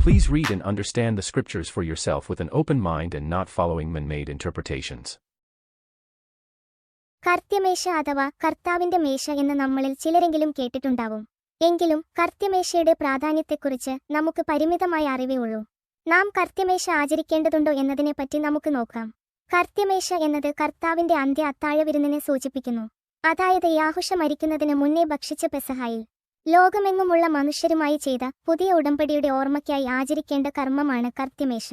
Please read and understand the scriptures for yourself with an open mind and not following man-made interpretations. കർത്യമേശ അഥവാ കർത്താവിന്റെ മേശ എന്ന് നമ്മളിൽ ചിലരെങ്കിലും കേട്ടിട്ടുണ്ടാവും. എങ്കിലും കർത്യമേശയുടെ പ്രാധാന്യത്തെക്കുറിച്ച് നമുക്ക് പരിമിതമായ അറിവേ ഉള്ളൂ. നാം കർത്യമേശ ആചരിക്കേണ്ടതുണ്ടോ എന്നതിനെപ്പറ്റി നമുക്ക് നോക്കാം. കർത്യമേശ എന്നത് കർത്താവിന്റെ അന്ത്യ അത്താഴവിരുന്നിനെ സൂചിപ്പിക്കുന്നു. അതായത് യാഹുശ മരിക്കുന്നതിന് മുന്നേ ഭക്ഷിച്ച പെസഹായിൽ ലോകമെങ്ങുമുള്ള മനുഷ്യരുമായി ചെയ്ത പുതിയ ഉടമ്പടിയുടെ ഓർമ്മയ്ക്കായി ആചരിക്കേണ്ട കർമ്മമാണ് കർത്യമേശ.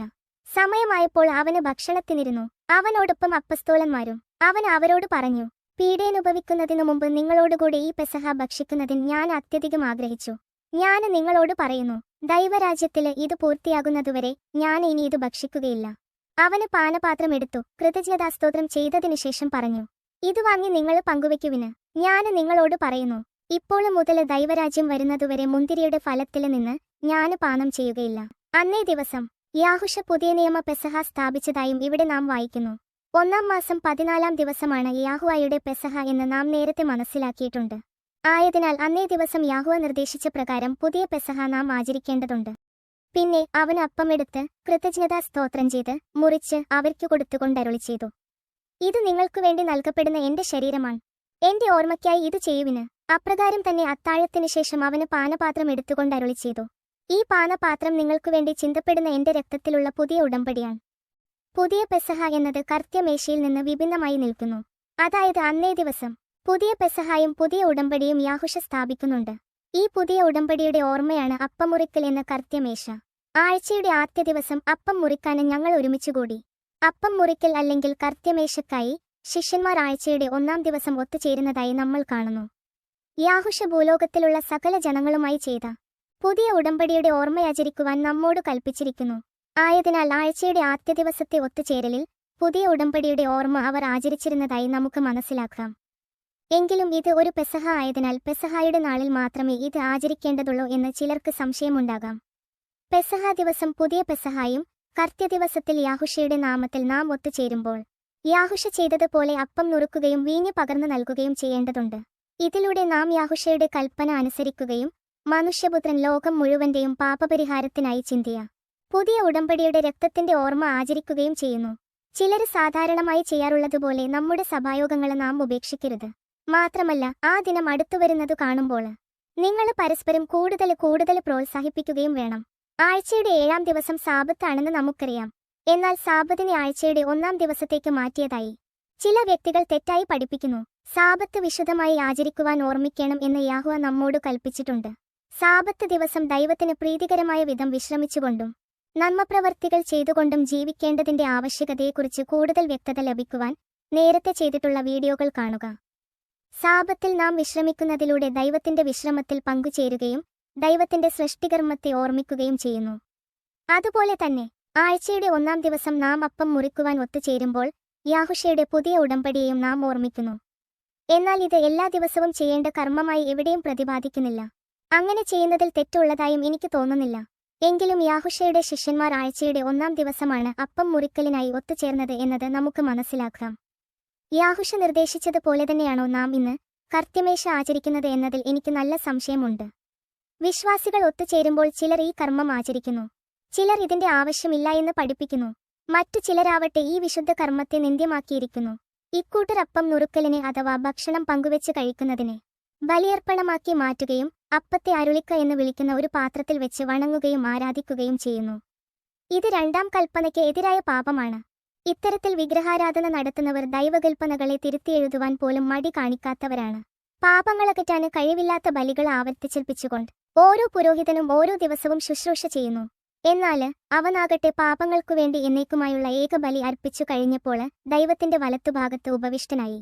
സമയമായപ്പോൾ അവന് ഭക്ഷണത്തിനിരുന്നു. അവനോടൊപ്പം അപ്പസ്തോലന്മാരും. അവൻ അവരോട് പറഞ്ഞു, പീഡയനുഭവിക്കുന്നതിനു മുമ്പ് നിങ്ങളോടുകൂടി ഈ പെസഹ ഭക്ഷിക്കുന്നതിന് ഞാൻ അത്യധികം ആഗ്രഹിച്ചു. ഞാൻ നിങ്ങളോട് പറയുന്നു, ദൈവരാജ്യത്തില് ഇത് പൂർത്തിയാകുന്നതുവരെ ഞാൻ ഇനി ഇത് ഭക്ഷിക്കുകയില്ല. അവന് പാനപാത്രം എടുത്തു, കൃതജ്ഞതാസ്തോത്രം ചെയ്തതിനുശേഷം പറഞ്ഞു, ഇത് വാങ്ങി നിങ്ങൾ പങ്കുവയ്ക്കുവിന്. ഞാൻ നിങ്ങളോട് പറയുന്നു, ഇപ്പോൾ മുതൽ ദൈവരാജ്യം വരുന്നതുവരെ മുന്തിരിയുടെ ഫലത്തില് നിന്ന് ഞാൻ പാനം ചെയ്യുകയില്ല. അന്നേ ദിവസം യാഹുശ പുതിയ നിയമ പെസഹ സ്ഥാപിച്ചതായും ഇവിടെ നാം വായിക്കുന്നു. 1-ാം മാസം 14-ാം ദിവസമാണ് യാഹുവയുടെ പെസഹ എന്ന് നാം നേരത്തെ മനസ്സിലാക്കിയിട്ടുണ്ട്. ആയതിനാൽ അന്നേ ദിവസം യാഹുവ നിർദ്ദേശിച്ച പ്രകാരം പുതിയ പെസഹ നാം ആചരിക്കേണ്ടതുണ്ട്. പിന്നെ അവൻ അപ്പമെടുത്ത് കൃതജ്ഞതാ സ്തോത്രം ചെയ്ത് മുറിച്ച് അവർക്ക് കൊടുത്തുകൊണ്ടരുളി ചെയ്തു, ഇത് നിങ്ങൾക്കു വേണ്ടി നൽകപ്പെടുന്ന എന്റെ ശരീരമാണ്. എന്റെ ഓർമ്മയ്ക്കായി ഇത് ചെയ്യുവിന്. അപ്രകാരം തന്നെ അത്താഴത്തിനു ശേഷം അവന് പാനപാത്രം എടുത്തുകൊണ്ടരുളി ചെയ്തു, ഈ പാനപാത്രം നിങ്ങൾക്കു വേണ്ടി ചിന്തപ്പെടുന്ന എന്റെ രക്തത്തിലുള്ള പുതിയ ഉടമ്പടിയാണ്. പുതിയ പെസഹ എന്നത് കർത്യമേശയിൽ നിന്ന് വിഭിന്നമായി നിൽക്കുന്നു. അതായത് അന്നേ ദിവസം പുതിയ പെസഹായും പുതിയ ഉടമ്പടിയും യാഹുശ സ്ഥാപിക്കുന്നുണ്ട്. ഈ പുതിയ ഉടമ്പടിയുടെ ഓർമ്മയാണ് അപ്പം മുറിക്കൽ എന്ന കർത്യമേശ. ആഴ്ചയുടെ ആദ്യ ദിവസം അപ്പം മുറിക്കാനും ഞങ്ങൾ ഒരുമിച്ചുകൂടി. അപ്പം മുറിക്കൽ അല്ലെങ്കിൽ കർത്യമേശക്കായി ശിഷ്യന്മാർ ആഴ്ചയുടെ 1-ാം ദിവസം ഒത്തുചേരുന്നതായി നമ്മൾ കാണുന്നു. യാഹുശ ഭൂലോകത്തിലുള്ള സകല ജനങ്ങളുമായി ചെയ്ത പുതിയ ഉടമ്പടിയുടെ ഓർമ്മയാചരിക്കുവാൻ നമ്മോട് കൽപ്പിച്ചിരിക്കുന്നു. ആയതിനാൽ ആഴ്ചയുടെ ആദ്യ ദിവസത്തെ ഒത്തുചേരലിൽ പുതിയ ഉടമ്പടിയുടെ ഓർമ്മ അവർ ആചരിച്ചിരുന്നതായി നമുക്ക് മനസ്സിലാക്കാം. എങ്കിലും ഇത് ഒരു പെസഹ ആയതിനാൽ പെസഹായുടെ നാളിൽ മാത്രമേ ഇത് ആചരിക്കേണ്ടതുള്ളൂ എന്ന് ചിലർക്ക് സംശയമുണ്ടാകാം. പെസഹ ദിവസം പുതിയ പെസഹായും കർത്യദിവസത്തിൽ യാഹുശയുടെ നാമത്തിൽ നാം ഒത്തുചേരുമ്പോൾ യാഹുശ ചെയ്തതുപോലെ അപ്പം നുറുക്കുകയും വീഞ്ഞ് പകർന്നു നൽകുകയും ചെയ്യേണ്ടതുണ്ട്. ഇതിലൂടെ നാം യാഹുശയുടെ കൽപ്പന അനുസരിക്കുകയും മനുഷ്യപുത്രൻ ലോകം മുഴുവന്റെയും പാപപരിഹാരത്തിനായി ചിന്തിയ പുതിയ ഉടമ്പടിയുടെ രക്തത്തിന്റെ ഓർമ്മ ആചരിക്കുകയും ചെയ്യുന്നു. ചിലർ സാധാരണമായി ചെയ്യാറുള്ളതുപോലെ നമ്മുടെ സഭായോഗങ്ങളെ നാം ഉപേക്ഷിക്കരുത്. മാത്രമല്ല ആ ദിനം അടുത്തുവരുന്നതു കാണുമ്പോൾ നിങ്ങൾ പരസ്പരം കൂടുതൽ പ്രോത്സാഹിപ്പിക്കുകയും വേണം. ആഴ്ചയുടെ 7-ാം ദിവസം സാബത്ത് ആണെന്ന് നമുക്കറിയാം. എന്നാൽ സാബത്തിനെ ആഴ്ചയുടെ 1-ാം ദിവസത്തേക്ക് മാറ്റിയതായി ചില വ്യക്തികൾ തെറ്റായി പഠിപ്പിക്കുന്നു. സാബത്ത് വിശുദ്ധമായി ആചരിക്കുവാൻ ഓർമ്മിക്കണം എന്ന് യാഹുവ നമ്മോട് കൽപ്പിച്ചിട്ടുണ്ട്. സാബത്ത് ദിവസം ദൈവത്തിന് പ്രീതികരമായ വിധം വിശ്രമിച്ചുകൊണ്ടും നന്മപ്രവർത്തികൾ ചെയ്തുകൊണ്ടും ജീവിക്കേണ്ടതിന്റെ ആവശ്യകതയെക്കുറിച്ച് കൂടുതൽ വ്യക്തത ലഭിക്കുവാൻ നേരത്തെ ചെയ്തിട്ടുള്ള വീഡിയോകൾ കാണുക. സാബത്തിൽ നാം വിശ്രമിക്കുന്നതിലൂടെ ദൈവത്തിന്റെ വിശ്രമത്തിൽ പങ്കുചേരുകയും ദൈവത്തിന്റെ സൃഷ്ടികർമ്മത്തെ ഓർമ്മിക്കുകയും ചെയ്യുന്നു. അതുപോലെ തന്നെ ആഴ്ചയുടെ 1-ാം ദിവസം നാം അപ്പം മുറിക്കുവാൻ ഒത്തുചേരുമ്പോൾ യാഹുശയുടെ പുതിയ ഉടമ്പടിയെയും നാം ഓർമ്മിക്കുന്നു. എന്നാൽ ഇത് എല്ലാ ദിവസവും ചെയ്യേണ്ട കർമ്മമായി എവിടെയും പ്രതിപാദിക്കുന്നില്ല. അങ്ങനെ ചെയ്യുന്നതിൽ തെറ്റുള്ളതായും എനിക്ക് തോന്നുന്നില്ല. എങ്കിലും യാഹുശയുടെ ശിഷ്യന്മാർ ആഴ്ചയുടെ 1-ാം ദിവസമാണ് അപ്പം മുറിക്കലിനായി ഒത്തുചേർന്നത് എന്നത് നമുക്ക് മനസ്സിലാക്കാം. യാഹുശ നിർദ്ദേശിച്ചതുപോലെ തന്നെയാണോ നാം ഇന്ന് കർത്യമേശ ആചരിക്കുന്നത് എന്നതിൽ എനിക്ക് നല്ല സംശയമുണ്ട്. വിശ്വാസികൾ ഒത്തുചേരുമ്പോൾ ചിലർ ഈ കർമ്മം ആചരിക്കുന്നു. ചിലർ ഇതിന്റെ ആവശ്യമില്ല എന്ന് പഠിപ്പിക്കുന്നു. മറ്റു ചിലരാവട്ടെ ഈ വിശുദ്ധ കർമ്മത്തെ നിന്ദ്യമാക്കിയിരിക്കുന്നു. ഇക്കൂട്ടർ അപ്പം നുറുക്കലിനെ അഥവാ ഭക്ഷണം പങ്കുവെച്ച് കഴിക്കുന്നതിനെ ബലിയർപ്പണമാക്കി മാറ്റുകയും അപ്പത്തെ അരുളിക്ക എന്ന് വിളിക്കുന്ന ഒരു പാത്രത്തിൽ വെച്ച് വണങ്ങുകയും ആരാധിക്കുകയും ചെയ്യുന്നു. ഇത് 2-ാം കൽപ്പനയ്ക്ക് എതിരായ പാപമാണ്. ഇത്തരത്തിൽ വിഗ്രഹാരാധന നടത്തുന്നവർ ദൈവകൽപ്പനകളെ തിരുത്തിയെഴുതുവാൻ പോലും മടി കാണിക്കാത്തവരാണ്. പാപങ്ങളകറ്റാന് കഴിവില്ലാത്ത ബലികൾ ആവർത്തിച്ചേൽപ്പിച്ചുകൊണ്ട് ഓരോ പുരോഹിതനും ഓരോ ദിവസവും ശുശ്രൂഷ ചെയ്യുന്നു. എന്നാൽ അവനാകട്ടെ പാപങ്ങൾക്കുവേണ്ടി എന്നേക്കുമായുള്ള ഏകബലി അർപ്പിച്ചു കഴിഞ്ഞപ്പോൾ ദൈവത്തിന്റെ വലത്തുഭാഗത്ത് ഉപവിഷ്ടനായി.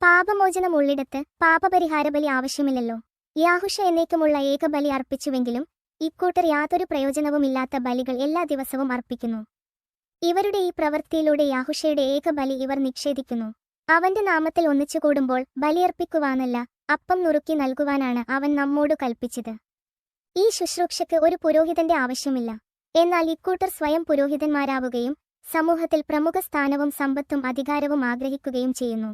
പാപമോചനം ഉള്ളിടത്ത് പാപപരിഹാരബലി ആവശ്യമില്ലല്ലോ. യാഹുശ എന്നേക്കുമുള്ള ഏകബലി അർപ്പിച്ചുവെങ്കിലും ഇക്കൂട്ടർ യാതൊരു പ്രയോജനവുമില്ലാത്ത ബലികൾ എല്ലാ ദിവസവും അർപ്പിക്കുന്നു. ഇവരുടെ ഈ പ്രവൃത്തിയിലൂടെ യാഹുശയുടെ ഏകബലി ഇവർ നിഷേധിക്കുന്നു. അവന്റെ നാമത്തിൽ ഒന്നിച്ചുകൂടുമ്പോൾ ബലിയർപ്പിക്കുവാനല്ല, അപ്പം നുറുക്കി നൽകുവാനാണ് അവൻ നമ്മോട് കൽപ്പിച്ചത്. ഈ ശുശ്രൂഷയ്ക്ക് ഒരു പുരോഹിതന്റെ ആവശ്യമില്ല. എന്നാൽ ഇക്കൂട്ടർ സ്വയം പുരോഹിതന്മാരാവുകയും സമൂഹത്തിൽ പ്രമുഖ സ്ഥാനവും സമ്പത്തും അധികാരവും ആഗ്രഹിക്കുകയും ചെയ്യുന്നു.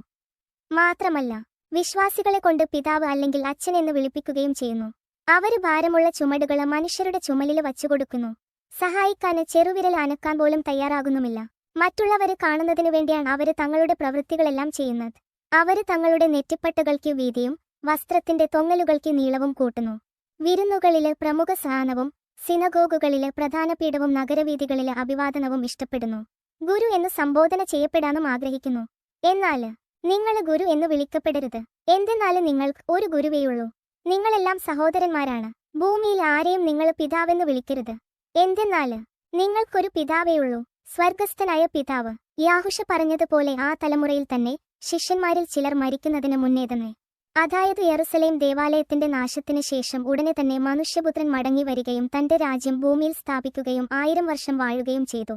മാത്രമല്ല വിശ്വാസികളെ കൊണ്ട് പിതാവ് അല്ലെങ്കിൽ അച്ഛൻ എന്ന് വിളിപ്പിക്കുകയും ചെയ്യുന്നു. അവര് ഭാരമുള്ള ചുമടുകൾ മനുഷ്യരുടെ ചുമലിൽ വച്ചുകൊടുക്കുന്നു. സഹായിക്കാന് ചെറുവിരൽ അനക്കാൻ പോലും തയ്യാറാകുന്നുമില്ല. മറ്റുള്ളവര് കാണുന്നതിനു വേണ്ടിയാണ് അവര് തങ്ങളുടെ പ്രവൃത്തികളെല്ലാം ചെയ്യുന്നത്. അവര് തങ്ങളുടെ നെറ്റിപ്പട്ടകൾക്ക് വീതിയും വസ്ത്രത്തിന്റെ തൊങ്ങലുകൾക്ക് നീളവും കൂട്ടുന്നു. വിരുന്നുകളില് പ്രമുഖ സ്ഥാനവും സിനഗോഗുകളില് പ്രധാന പീഠവും നഗരവീഥികളില് അഭിവാദനവും ഇഷ്ടപ്പെടുന്നു. ഗുരു എന്ന് സംബോധന ചെയ്യപ്പെടാനും ആഗ്രഹിക്കുന്നു. എന്നാല് നിങ്ങള് ഗുരു എന്ന് വിളിക്കപ്പെടരുത്. എന്തെന്നാല് നിങ്ങൾക്ക് ഒരു ഗുരുവേയുള്ളൂ. നിങ്ങളെല്ലാം സഹോദരന്മാരാണ്. ഭൂമിയിൽ ആരെയും നിങ്ങൾ പിതാവെന്ന് വിളിക്കരുത്. എന്തെന്നാല് നിങ്ങൾക്കൊരു പിതാവേയുള്ളൂ, സ്വർഗസ്ഥനായ പിതാവ്. യാഹുഷ പറഞ്ഞതുപോലെ ആ തലമുറയിൽ തന്നെ ശിഷ്യന്മാരിൽ ചിലർ മരിക്കുന്നതിന് മുന്നേ തന്നെ, അതായത് യെറുസലേം ദേവാലയത്തിന്റെ നാശത്തിന് ശേഷം ഉടനെ തന്നെ മനുഷ്യപുത്രൻ മടങ്ങി വരികയും തന്റെ രാജ്യം ഭൂമിയിൽ സ്ഥാപിക്കുകയും 1000 വർഷം വാഴുകയും ചെയ്തു.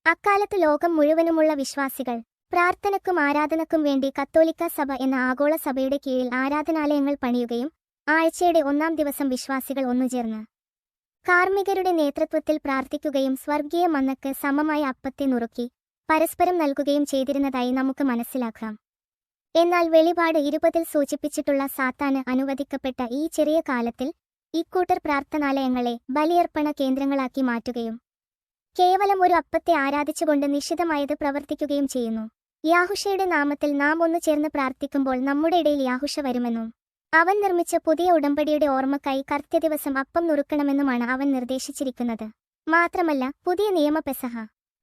അക്കാലത്ത് ലോകം മുഴുവനുമുള്ള വിശ്വാസികൾ പ്രാർത്ഥനക്കും ആരാധനക്കും വേണ്ടി കത്തോലിക്ക സഭ എന്ന ആഗോള സഭയുടെ കീഴിൽ ആരാധനാലയങ്ങൾ പണിയുകയും ആഴ്ചയുടെ 1-ാം ദിവസം വിശ്വാസികൾ ഒന്നുചേർന്ന് കാർമ്മികരുടെ നേതൃത്വത്തിൽ പ്രാർത്ഥിക്കുകയും സ്വർഗീയ മന്നക്ക് സമമായ അപ്പത്തെ നുറുക്കി പരസ്പരം നൽകുകയും ചെയ്തിരുന്നതായി നമുക്ക് മനസ്സിലാക്കാം. എന്നാൽ വെളിപാട് 20 സൂചിപ്പിച്ചിട്ടുള്ള സാത്താന് അനുവദിക്കപ്പെട്ട ഈ ചെറിയ കാലത്തിൽ ഇക്കൂട്ടർ പ്രാർത്ഥനാലയങ്ങളെ ബലിയർപ്പണ കേന്ദ്രങ്ങളാക്കി മാറ്റുകയും കേവലം ഒരു അപ്പത്തെ ആരാധിച്ചുകൊണ്ട് നിശ്ചിതമായത് പ്രവർത്തിക്കുകയും ചെയ്യുന്നു. യാഹുഷയുടെ നാമത്തിൽ നാം ഒന്നു ചേർന്ന് പ്രാർത്ഥിക്കുമ്പോൾ നമ്മുടെ ഇടയിൽ യാഹുഷ വരുമെന്നും അവൻ നിർമ്മിച്ച പുതിയ ഉടമ്പടിയുടെ ഓർമ്മക്കായി കർത്യദിവസം അപ്പം നുറുക്കണമെന്നുമാണ് അവൻ നിർദ്ദേശിച്ചിരിക്കുന്നത്. മാത്രമല്ല പുതിയ നിയമ പെസഹ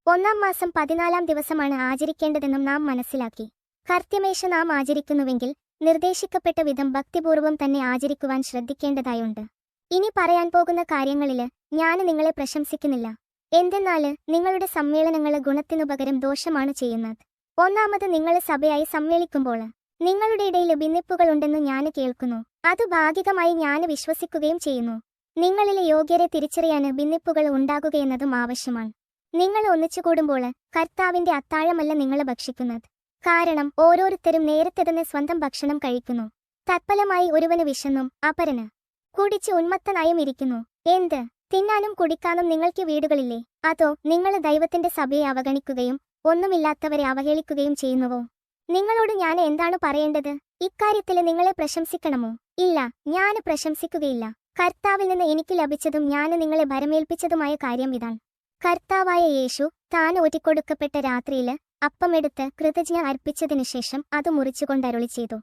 1-ാം മാസം 14-ാം ദിവസമാണ് ആചരിക്കേണ്ടതെന്നും നാം മനസ്സിലാക്കി. കർത്യമേശ നാം ആചരിക്കുന്നുവെങ്കിൽ നിർദ്ദേശിക്കപ്പെട്ട വിധം ഭക്തിപൂർവ്വം തന്നെ ആചരിക്കുവാൻ ശ്രദ്ധിക്കേണ്ടതായുണ്ട്. ഇനി പറയാൻ പോകുന്ന കാര്യങ്ങളില് ഞാൻ നിങ്ങളെ പ്രശംസിക്കുന്നില്ല. എന്തെന്നാല് നിങ്ങളുടെ സമ്മേളനങ്ങള് ഗുണത്തിനു പകരം ദോഷമാണ് ചെയ്യുന്നത്. ഒന്നാമത് നിങ്ങള് സഭയായി സമ്മേളിക്കുമ്പോൾ നിങ്ങളുടെ ഇടയിൽ ഭിന്നിപ്പുകൾ ഉണ്ടെന്ന് ഞാൻ കേൾക്കുന്നു. അത് ഭാഗികമായി ഞാൻ വിശ്വസിക്കുകയും ചെയ്യുന്നു. നിങ്ങളിലെ യോഗ്യരെ തിരിച്ചറിയാന് ഭിന്നിപ്പുകൾ ഉണ്ടാകുകയെന്നതും ആവശ്യമാണ്. നിങ്ങൾ ഒന്നിച്ചുകൂടുമ്പോൾ കർത്താവിന്റെ അത്താഴമല്ല നിങ്ങൾ ഭക്ഷിക്കുന്നത്. കാരണം ഓരോരുത്തരും നേരത്തെ തന്നെ സ്വന്തം ഭക്ഷണം കഴിക്കുന്നു. തത്ഫലമായി ഒരുവന് വിശന്നും അപരന് കുടിച്ച് ഉന്മത്തനായും ഇരിക്കുന്നു. എന്ത് തിന്നാനും കുടിക്കാനും നിങ്ങൾക്ക് വീടുകളില്ലേ? അതോ നിങ്ങൾ ദൈവത്തിന്റെ സഭയെ അവഗണിക്കുകയും ഒന്നുമില്ലാത്തവരെ അവഹേളിക്കുകയും ചെയ്യുന്നുവോ? നിങ്ങളോട് ഞാൻ എന്താണ് പറയേണ്ടത്? ഇക്കാര്യത്തില് നിങ്ങളെ പ്രശംസിക്കണമോ? ഇല്ല, ഞാൻ പ്രശംസിക്കുകയില്ല. കർത്താവിൽ നിന്ന് എനിക്ക് ലഭിച്ചതും ഞാൻ നിങ്ങളെ ഭരമേൽപ്പിച്ചതുമായ കാര്യം ഇതാണ്. കർത്താവായ യേശു താൻ ഒറ്റിക്കൊടുക്കപ്പെട്ട രാത്രിയില് അപ്പമെടുത്ത് കൃതജ്ഞ അർപ്പിച്ചതിനുശേഷം അത് മുറിച്ചുകൊണ്ടരുളി ചെയ്തു,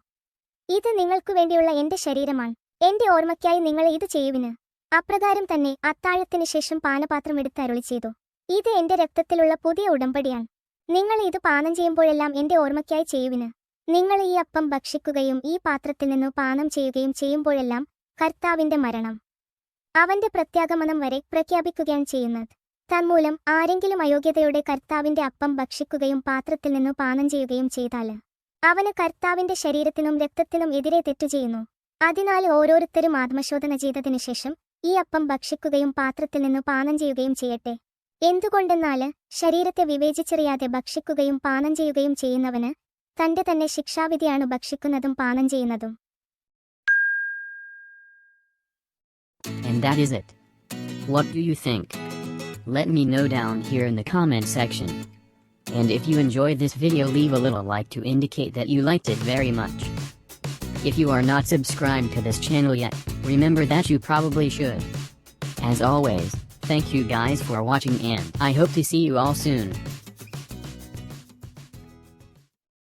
ഇത് നിങ്ങൾക്കു വേണ്ടിയുള്ള എന്റെ ശരീരമാണ്. എന്റെ ഓർമ്മയ്ക്കായി നിങ്ങൾ ഇത് ചെയ്യുവിന്. അപ്രകാരം തന്നെ അത്താഴത്തിനു ശേഷം പാനപാത്രം എടുത്ത് അരുളി ചെയ്തു, ഇത് എന്റെ രക്തത്തിലുള്ള പുതിയ ഉടമ്പടിയാണ്. നിങ്ങൾ ഇത് പാനം ചെയ്യുമ്പോഴെല്ലാം എന്റെ ഓർമ്മയ്ക്കായി ചെയ്യുവിന്. നിങ്ങൾ ഈ അപ്പം ഭക്ഷിക്കുകയും ഈ പാത്രത്തിൽ നിന്നു പാനം ചെയ്യുകയും ചെയ്യുമ്പോഴെല്ലാം കർത്താവിന്റെ മരണം, അവന്റെ പ്രത്യാഗമനം വരെ പ്രഖ്യാപിക്കുകയാണ് ചെയ്യുന്നത്. തന്മൂലം ആരെങ്കിലും അയോഗ്യതയോടെ കർത്താവിന്റെ അപ്പം ഭക്ഷിക്കുകയും പാത്രത്തിൽ നിന്നു പാനം ചെയ്യുകയും ചെയ്താല് അവന് കർത്താവിന്റെ ശരീരത്തിനും രക്തത്തിനും എതിരെ തെറ്റുചെയ്യുന്നു. അതിനാൽ ഓരോരുത്തരും ആത്മശോധന ചെയ്തതിനു ശേഷം ഈ അപ്പം ഭക്ഷിക്കുകയും പാത്രത്തിൽ നിന്നു പാനം ചെയ്യുകയും ചെയ്യട്ടെ. എന്തുകൊണ്ടെന്നാല് ശരീരത്തെ വിവേചിച്ചറിയാതെ ഭക്ഷിക്കുകയും പാനം ചെയ്യുകയും ചെയ്യുന്നവന് തന്റെ തന്നെ ശിക്ഷാവിധിയാണ് ഭക്ഷിക്കുന്നതും പാനം ചെയ്യുന്നതും. And that is it. What do you think? Let me know down here in the comment section. And if you enjoyed this video, leave a little like to indicate that you liked it very much. If you are not subscribed to this channel yet, remember that you probably should. As always, thank you guys for watching and I hope to see you all soon.